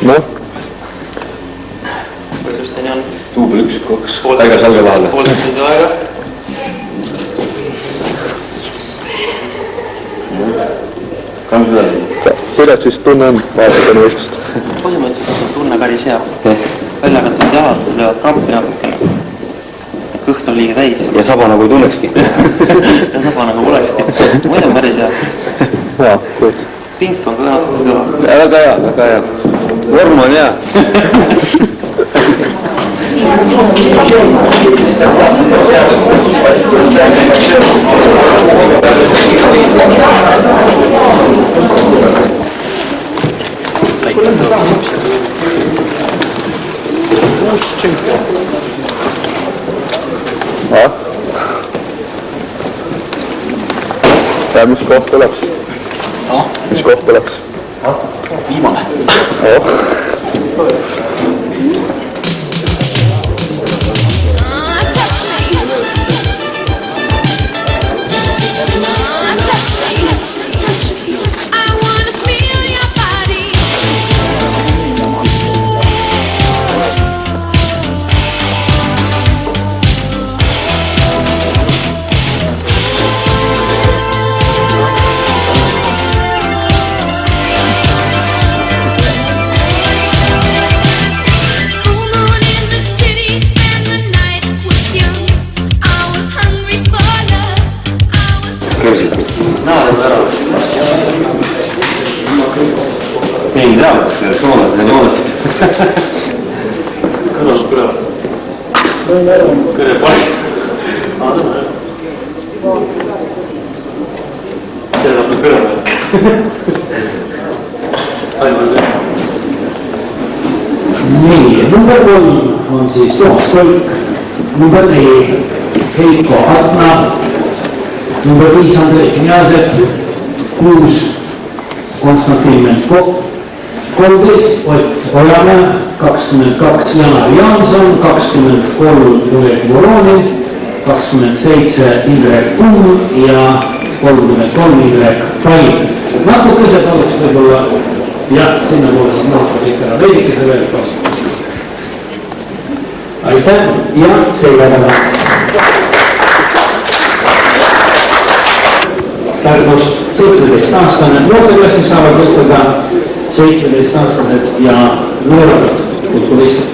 Noh. Võrdusteni on? Duubel 1, 2. Aega salge vahele. Poolest tundi aega. Kuidas siis tunne on vahetada võistlust? Põhimõtteliselt on tunne päris hea. Väljakatavad jalad löövad krampi natukene. Kõht on liiga täis. Ja saba nagu ei tunnekski. Ja saba nagu olekski. Muide on päris hea. Jaa, kõik. Pink on ka natuke kõva. Väga hea, väga hea. Vorm on hea. Uus tšempion. Ja mis koht oleks? Mis koht oleks? Viimane. Ei tea, kas need joonasid. Kõrvas kõrval. Kõrve paist. See saab nüüd kõrval. Nii, number 3 on siis Toomas Kolk, number 4 Heiko Atna, number 5 Andrei Kniazev, 6 Konstantin Menkov, 13 Ott Ojamäe, 22 Janar Jaanson, 23 Jurek Voronin, 27 Indrek Kumm ja 33 Indrek Paim. Natukesed oleks võib-olla ja sinna poolest mahtub ikka veidikese veel vastu. Aitäh ja sellega Pärnust 17-aastane noorteklassis saavad võistelda 17-aastased ja nooremad kulturistid.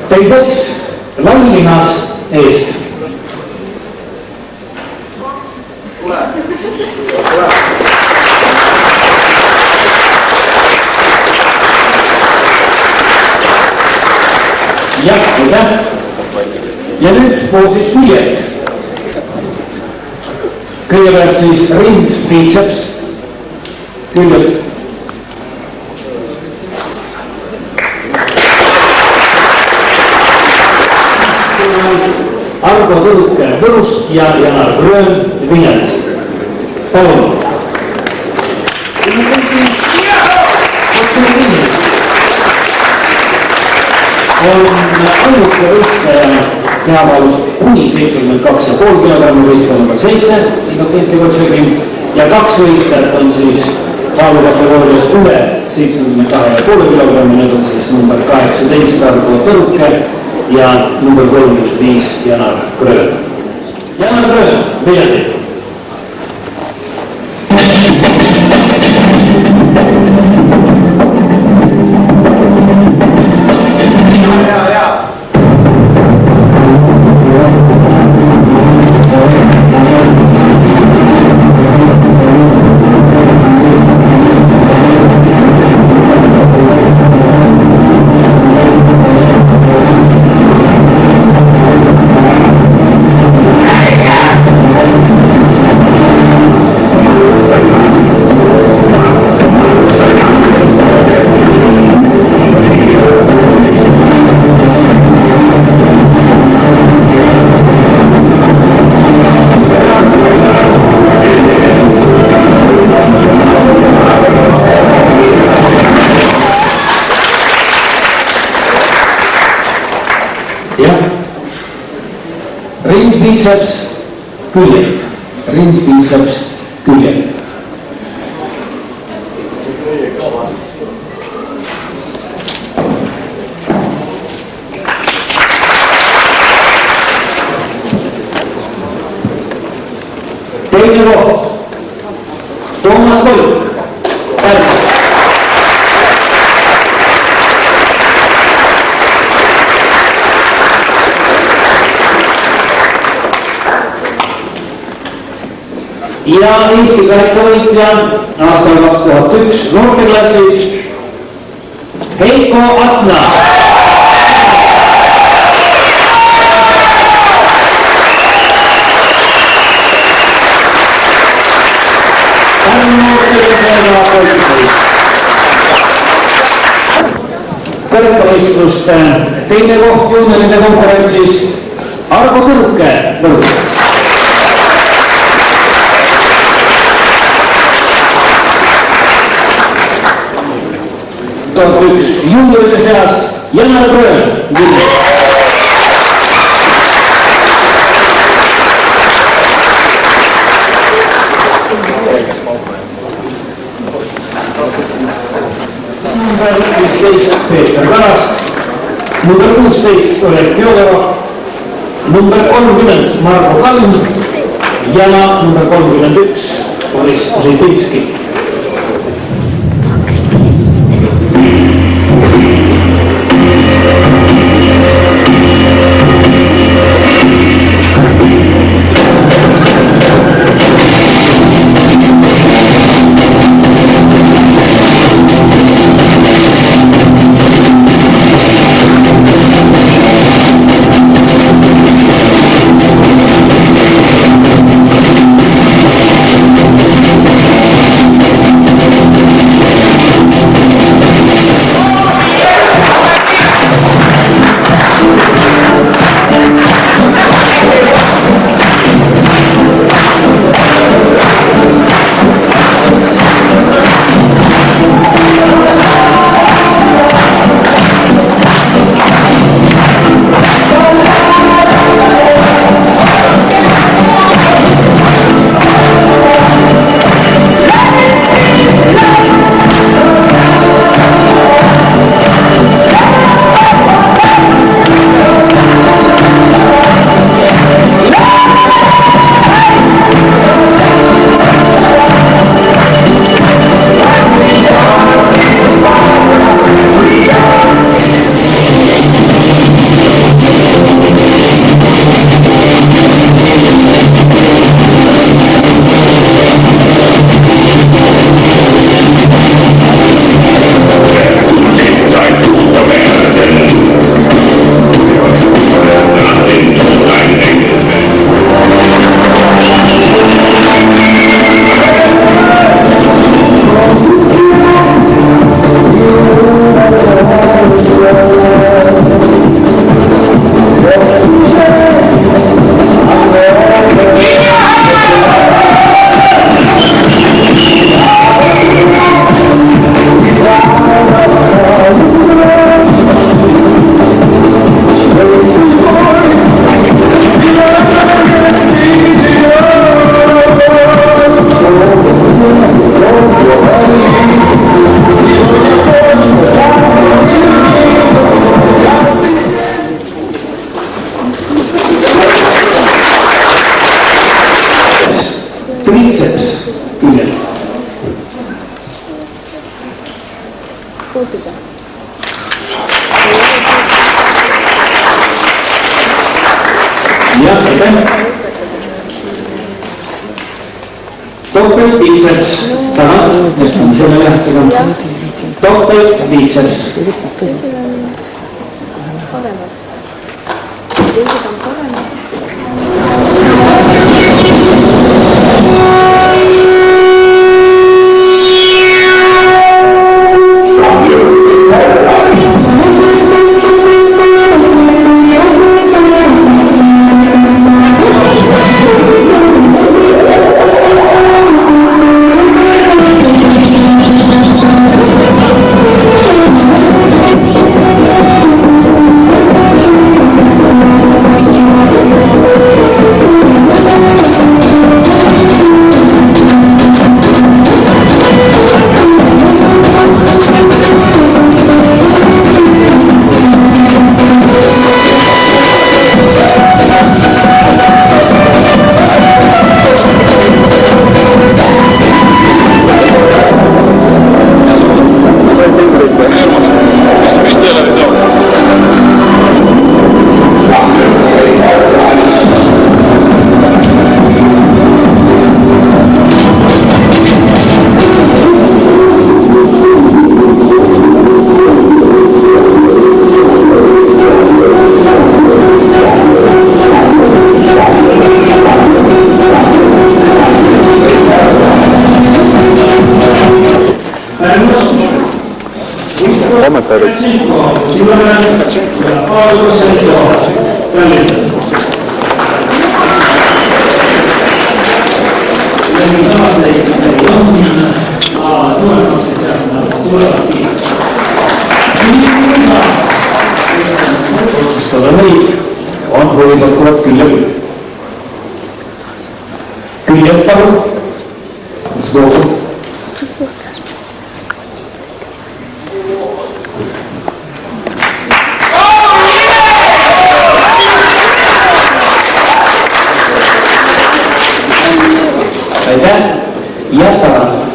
Teiseks, Vallinas eest. Jah, aitäh. Ja nüüd poosid püüed. Kõigepealt siis rind, biceps, küljed. Argo Tõuke Võrust ja Janar Gröön Viljandist. Palun. On ainuke võistleja peavaalust kuni 72,5 kilogrammi võistleja number 7 ja 2 võistlejat on siis vaalukategoorias üle 72,5 kilogrammi, need on siis number 18 Argo Tõuke ja number 35 Janar Gröön. Janar Gröön, Viljandi. rindbiitseps küljelt, rindbiitseps küljelt. Teine koht, Toomas Kolk, Pärnu. Ja Eesti karikavõitja aastal 2001 noorteklassis Heiko Atna. Kõrgvõistluste teine koht juunioride konverentsis Argo Tõrke Võrk. Üks juunioride seas Janar Gröön. Number 15 Peeter Karast, number 16 Oleg Fjodorov, number 30 Marko Kalm ja number 31 Boris Žilbinski. Doppelbiceps, tagant, jätkame selle lähtega. Doppelbiceps. kommentaarid. otsustada neid on huvitatud küll ja küll. Küljed palun, mis loobub. Aitäh, jätkame.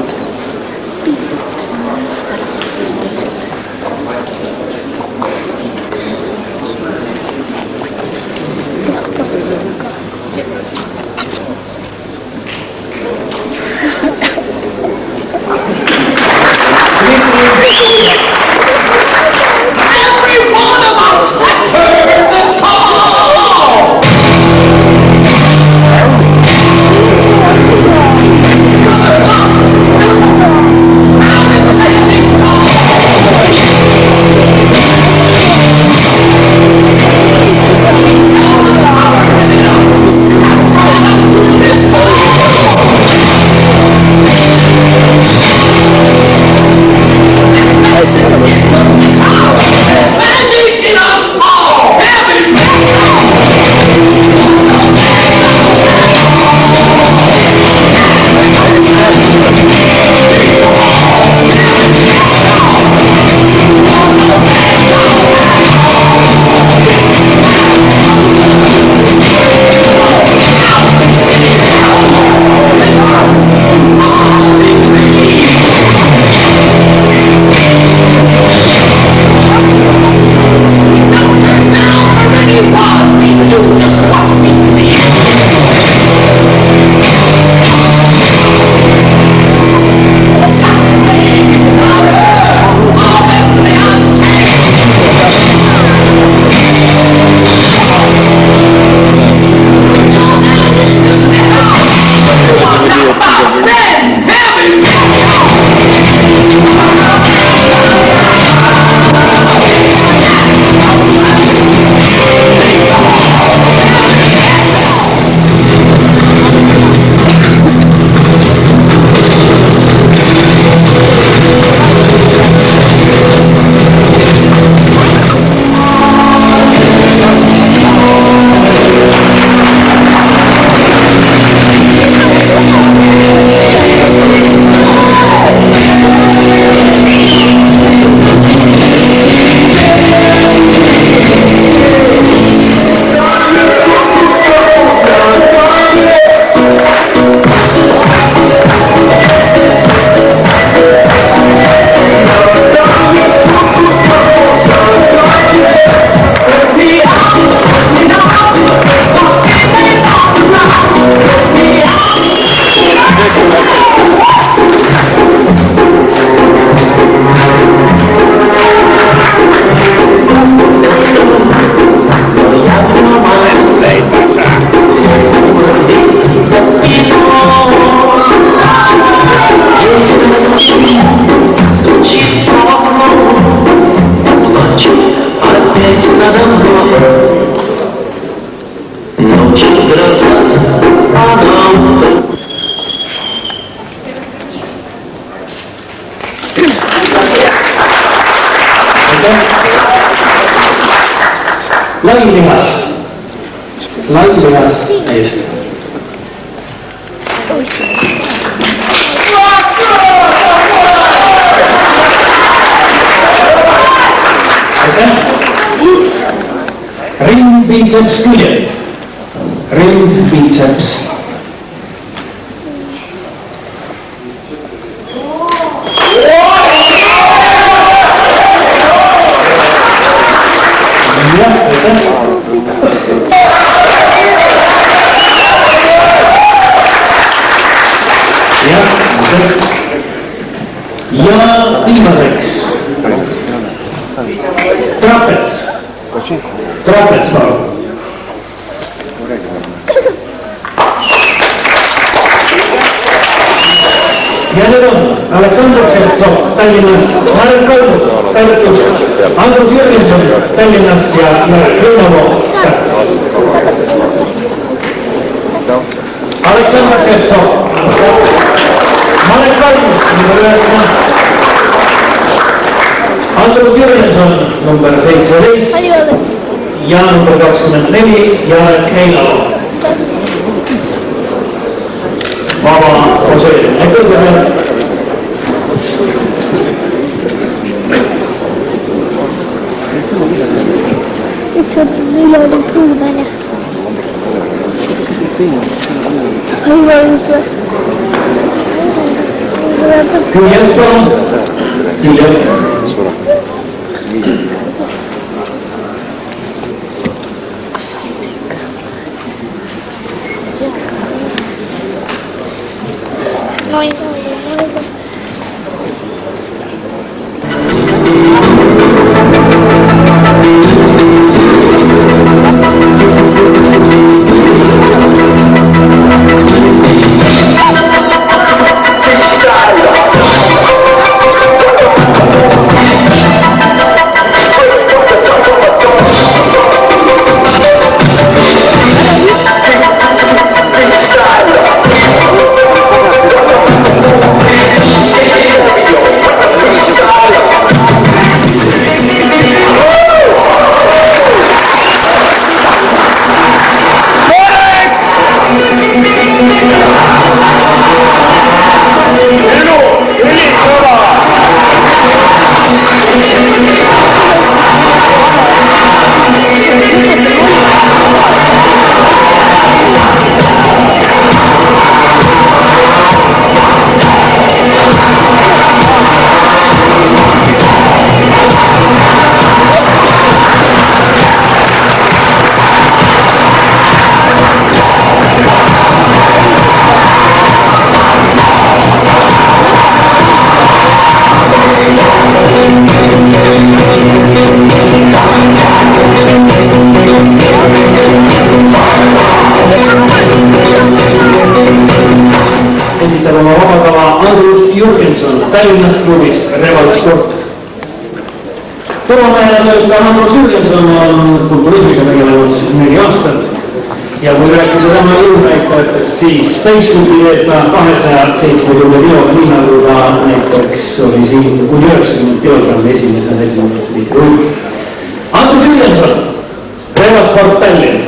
Lailihas Eesti. Aitäh. Rind, biitseps, küljed. Rind, biitseps. Ja viimaseks trapets, palun. ja need on Aleksandr Ševtsov Tallinnast, Marek Kalmus Tartust, Andrus Jürgenson Tallinnast ja Lõunavo Tartust. Aleksandr Ševtsov, Marek Kalmus, number 9, Andrus Jürgenson, number 17 ja number 24, Jarek Heinalo. Vaba poseerimine kõigepealt. Üks on üle puudane. Küljelt palun. Küljelt. No ei saa. Esitab oma vabakava Andrus Jürgenson Tallinnast klubist Reval Sport. Turvamehena töötav Andrus Jürgenson on kulturismiga tegelenud 4 aastat ja kui rääkida tema jõunäitajatest, siis täisklubi teeb ta 270 kiloga, nii nagu ta näiteks oli siin kuni 90 kilogrammi esimesel liitri. Andrus Jürgenson, Reval Sport Tallinn.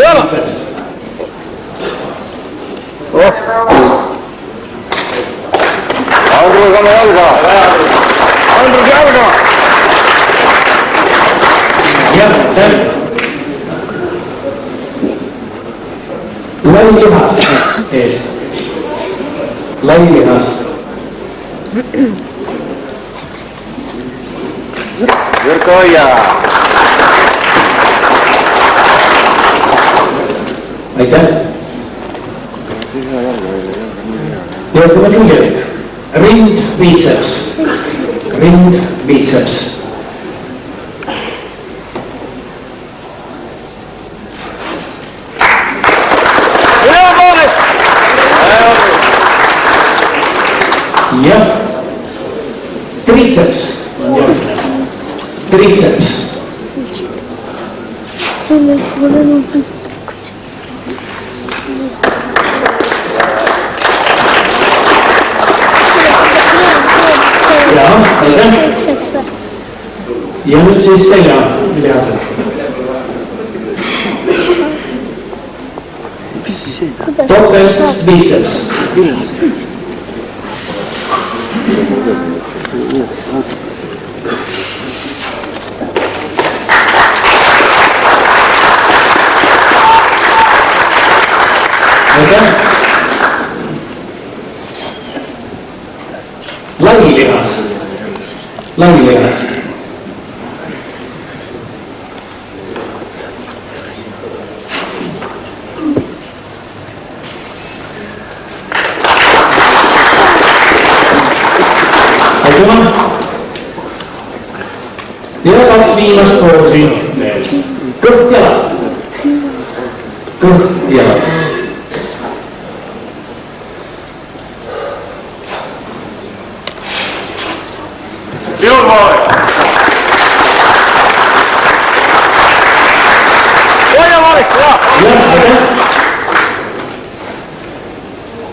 triceps. Andrus, anna jalga! Andrus, jalga! Jah, selge. Lai lihas eest. Lai lihas. Jürka hoia! Aitäh. Jõudame pingelit. Rind, biceps. Rind, biceps. Ja. Triceps. Triceps. Ja, aitäh. Ja nüüd siis selja lihased. Topelt biceps. Aitäh. Lai lihas. Lai lihas. Aitüma. Ja kaks viimast poosi veel. Kõht jalad. Kõht jalad.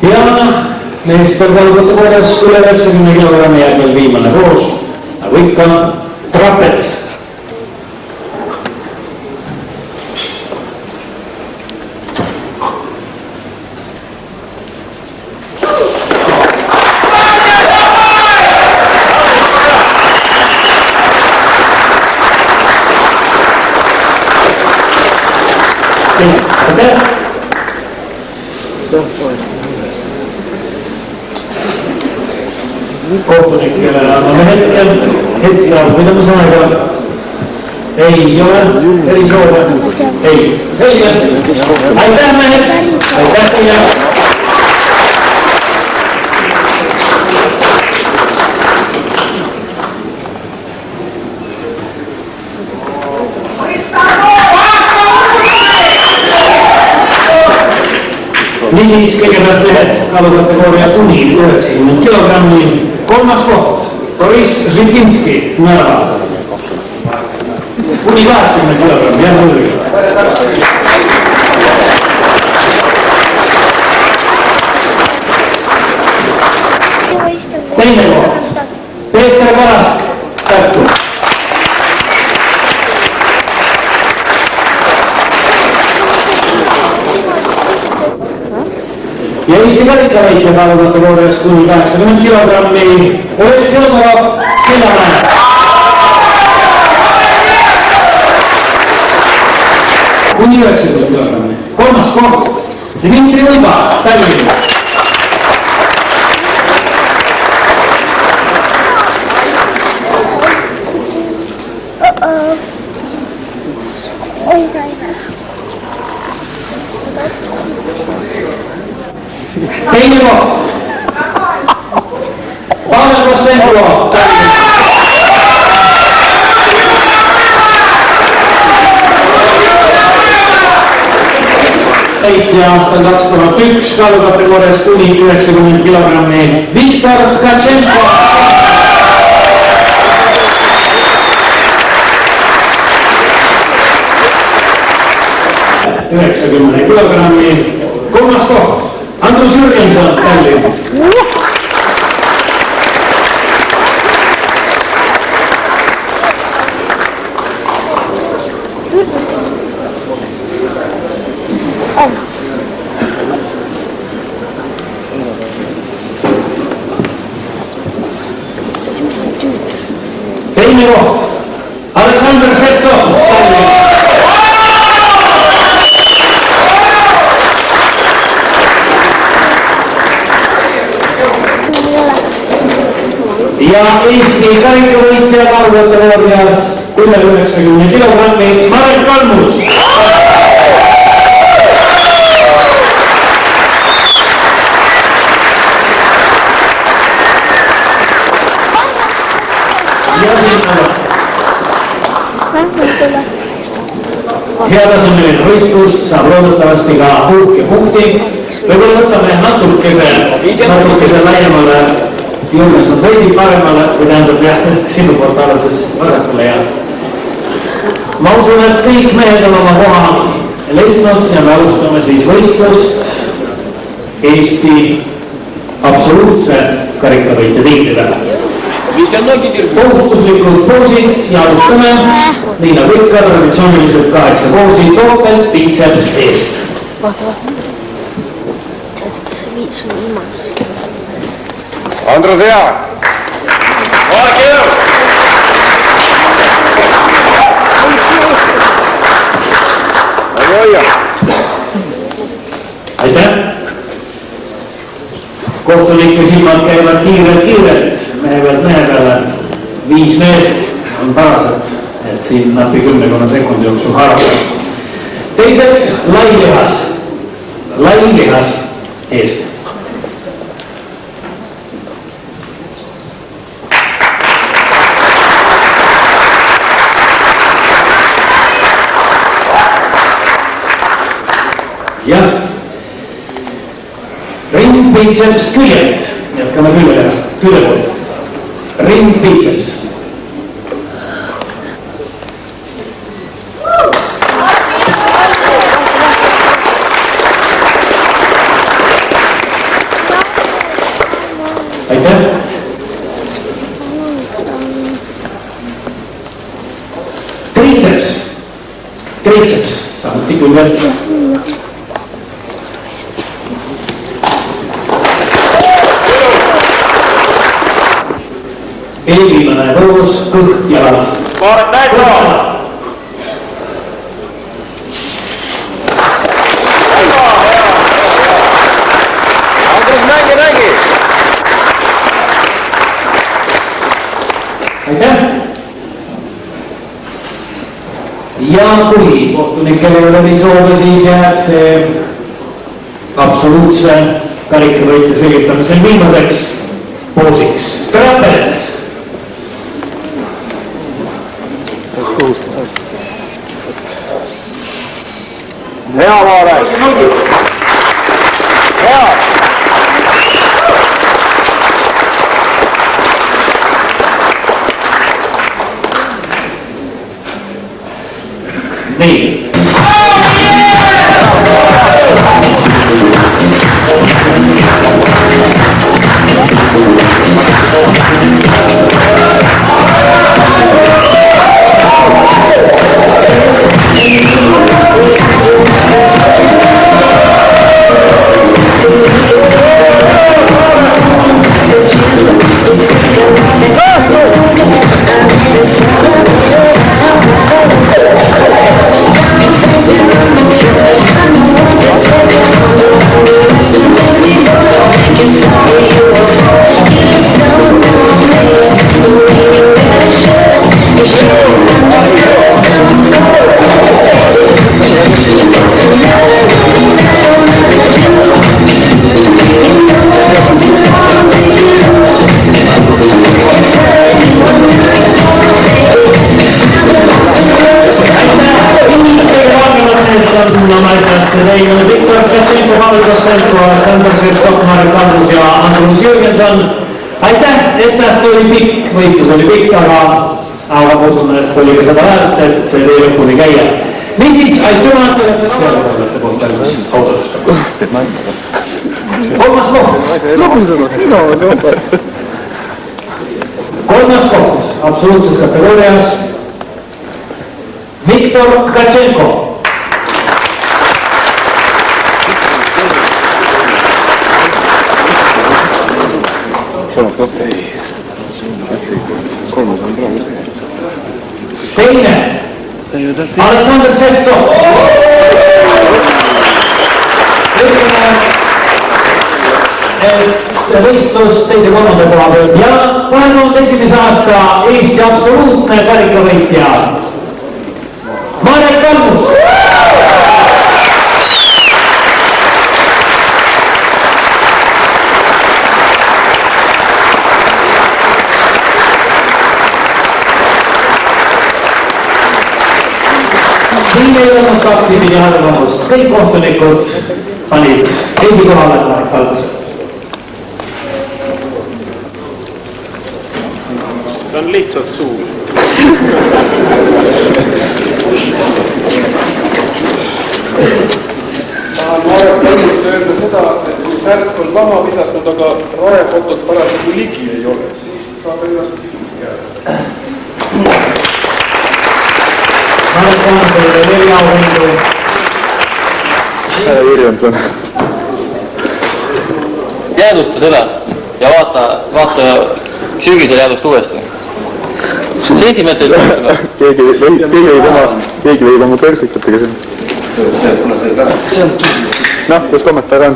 Ja meestarvalgute korras üle 90 kilogrammi jääb veel viimane koos, nagu ikka trapets. Aitäh! Kohtunikele anname hetkel, mida ma saan aega? Ei ole, eri soove? Ei, selge. Aitäh mehed, aitäh teile. Niisiis kõigepealt ühed kaalukategooria kuni 90 kilogrammi. Kolmas koht, Boris Žipinski, Narva. Kuni 80 kilogrammi, jah muidugi. Teine koht, Peeter Karask, Tartu. Ja Eesti karikaväitja kaalukategoorias kuni 80 kilogrammi Oleg Fjodorov, Sillamäe. Kuni 90 kilogrammi. Kolmas koht, Dmitri Võiba, Tallinn. Teine koht, Pavel Kosenko, Tallinn. Täitja aastal 2001 kaalukategoorias kuni 90 kilogrammi Viktor Tkatšenko. ...90 kilogrammi. Kolmas koht, Andrus Jürgenson, Tallinn. Teine koht, Aleksandr Ševtsov. Ja Eesti karikavõitja kaugkategoorias üle 90 kilogrammi Marek Kalmus. Heatasemeline võistlus saab loodetavasti ka hulk ja punkti. Võib-olla võtame natukese laiemale, Jürgens on veidi paremale, või tähendab jah, sinu poolt arvates vasakule ja ma usun, et kõik mehed on oma koha leidnud ja me alustame siis võistlust Eesti absoluutse karikavõitja tiitlidele. Kohustuslikud poosid ja alustame, nii nagu ikka, traditsiooniliselt 8 poosi, topelt, pitseps eest. Vaata. See viis on ilmas. Andrus hea! Aitäh! Kohtunike silmad käivad kiirelt, mehe peale. 5 meest on parased, et siin napi 10 sekundi jooksul haarata. Teiseks, lai lihas eest. Jah, ring pitseps küljelt, jätkame külje poolt, ring pitseps. Aitäh! Triceps, samuti küljelt. Eelviimane koos, kõht jalad. Andrus, mängi! Aitäh! Ja kui kohtunikele ei ole soove, siis jääb see absoluutse karikavõitja selgitamisel viimaseks poosiks. Trapez! Hea Marek! Hea! Nii. Aleksandr Ševtsov, Marek Kalmus ja Andrus Jürgenson. Aitäh, etnast oli pikk, võistlus oli pikk, aga ma usun, et oli ka seda väärt, et see tee lõpuni käia. Niisiis, aitüma, kolmas koht absoluutses kategoorias Viktor Tkatšenko. teine, Aleksandr Ševtsov. Võistlus teise-kolmanda koha peal ja 2001. aasta Eesti absoluutne karikavõitja Marek Kalmus. Siin ei olnud kaksipidi arvamust, kõik kohtunikud panid esikohale Marek Kalmus. Ta on lihtsalt suur. Tahan Marek Kalmust öelda seda, et kui särk on maha visatud, aga raefotot parasjagu ligi ei ole, siis saab ennast ligi jääda. Marek Kalmus teile veel auhindu. Jürjenson. Jäädusta seda ja vaata sügisel jäädust uuesti. Sentimeetrid keegi võib oma kõrsikatega siin. Noh, kus kommentaar on?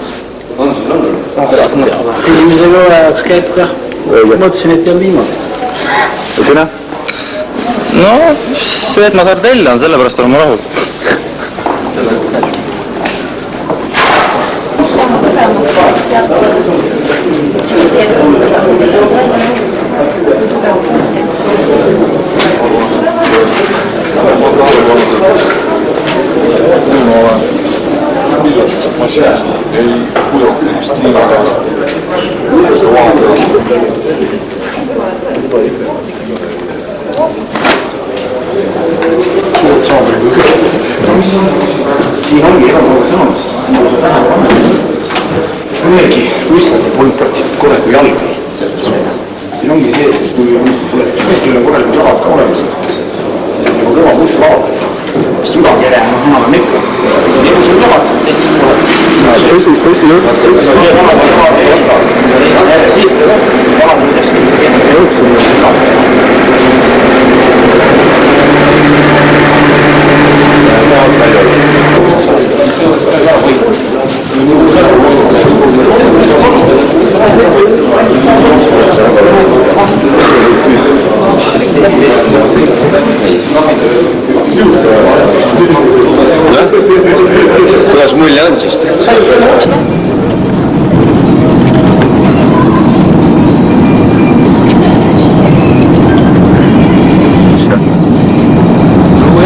Esimese koha jaoks käib ka. Mõtlesin, et jääb viimaseks. Ja sina? no see, et ma sardelle on, sellepärast olen ma rahul. Siin ongi ebamõõga sõnumist, nagu sa tähele paned. Ühegi võistlejate polnud praktiliselt korralikku jalgi. Siin ongi see, et kui keskel on korralikud jalad ka olemas, siis nagu kõva puss laad. Sügakere on enam nekku. Nekku sul jalad, keskel pole. Tõsi jutt. Kuidas mulje on siis?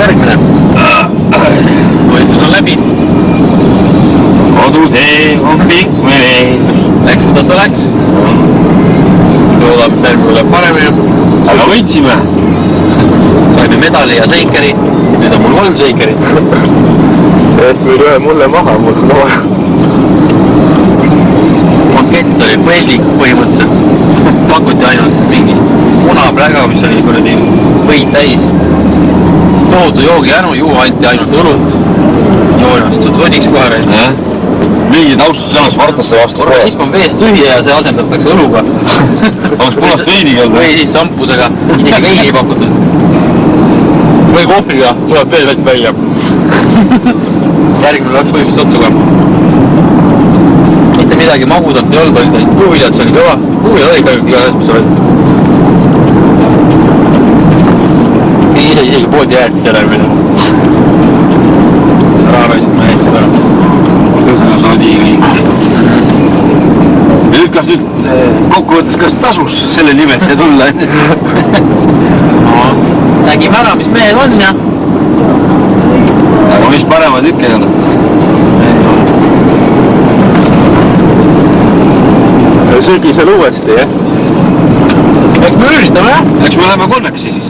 Järgmine. Võistlus on läbi. Kodutee on pikk vene. Läks, kuidas ta läks? Loodame, et järgmine läheb paremini. Aga võitsime. Saime medali ja seikeri. Nüüd on mul 3 seikerit. Et nüüd ühe mulle maha, mul on vaja. Pakett oli pellik põhimõtteliselt. Pakuti ainult mingi punapläga, mis oli kuradi võid täis. Tohutu joogi jänu, juua anti ainult õlut. Joonast sodiks kohe reis. Mingid austusõnas Vartasse vastu. Organism on veest tühja ja see asendatakse õluga. Oleks punast veiniga olnud. Või siis sampusega. Isegi veini ei pakutud. Või kohviga tuleb veel vett välja. Järgmine läks võistlust otsuga. Mitte midagi magudat ei olnud, olid puuviljad, see oli kõva. Puuviljad oli ka iga asjas, mis olid. Isegi poodi jäätis järgmine. Raaraisime jäätis ära. Seda sodi kõik. Nüüd kas nüüd kokkuvõttes, kas tasus selle nimesse tulla? No, nägime ära, mis mehed on ja... Aga mis paremad ikka ei ole? Sügisel uuesti, jah? Eks me üritame, jah? Eks me läheme 3-ksi siis.